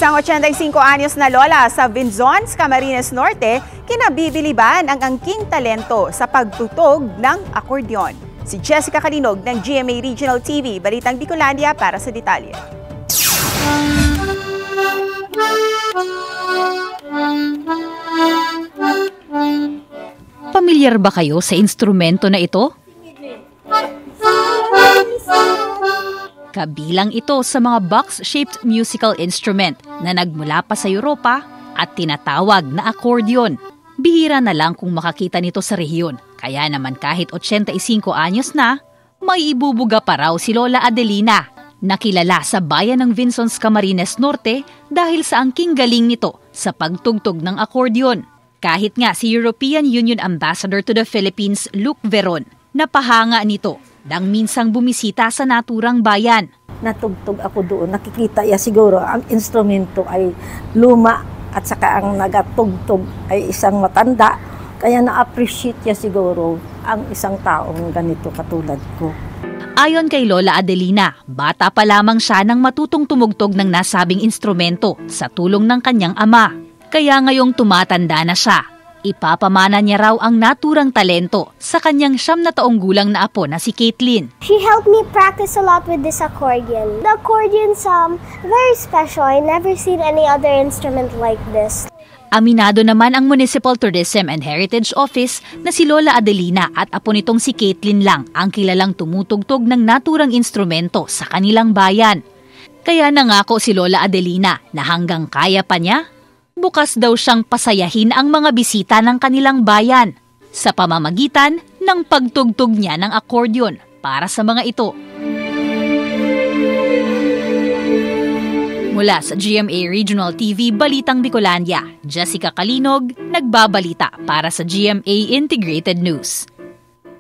Isang 85 anyos na lola sa Vinzons, Camarines Norte, kinabibiliban ang angking talento sa pagtutog ng akordeon. Si Jessica Kalinog ng GMA Regional TV, Balitang Bicolandia para sa detalye. Pamilyar ba kayo sa instrumento na ito? Kabilang ito sa mga box-shaped musical instrument na nagmula pa sa Europa at tinatawag na accordion. Bihira na lang kung makakita nito sa rehiyon. Kaya naman kahit 85 anyos na, may ibubuga pa raw si Lola Adelina, na kilala sa bayan ng Vinzons, Camarines Norte dahil sa angking galing nito sa pagtugtog ng accordion. Kahit nga si European Union Ambassador to the Philippines, Luke Veron, napahanga nito nang minsang bumisita sa naturang bayan. Natugtog ako doon. Nakikita ya siguro ang instrumento ay luma at saka ang nagatugtog ay isang matanda. Kaya na-appreciate ya siguro ang isang taong ganito katulad ko. Ayon kay Lola Adelina, bata pa lamang siya nang matutong tumugtog ng nasabing instrumento sa tulong ng kanyang ama. Kaya ngayong tumatanda na siya, ipapamana niya raw ang naturang talento sa kanyang 9 na taong gulang na apo na si Caitlin. She helped me practice a lot with this accordion. The accordion's very special. I never seen any other instrument like this. Aminado naman ang Municipal Tourism and Heritage Office na si Lola Adelina at apo nitong si Caitlin lang ang kilalang tumutugtog ng naturang instrumento sa kanilang bayan. Kaya nangako si Lola Adelina na hanggang kaya pa niya, bukas daw siyang pasayahin ang mga bisita ng kanilang bayan sa pamamagitan ng pagtugtog niya ng accordion para sa mga ito. Mula sa GMA Regional TV, Balitang Bicolandia, Jessica Kalinog, nagbabalita para sa GMA Integrated News.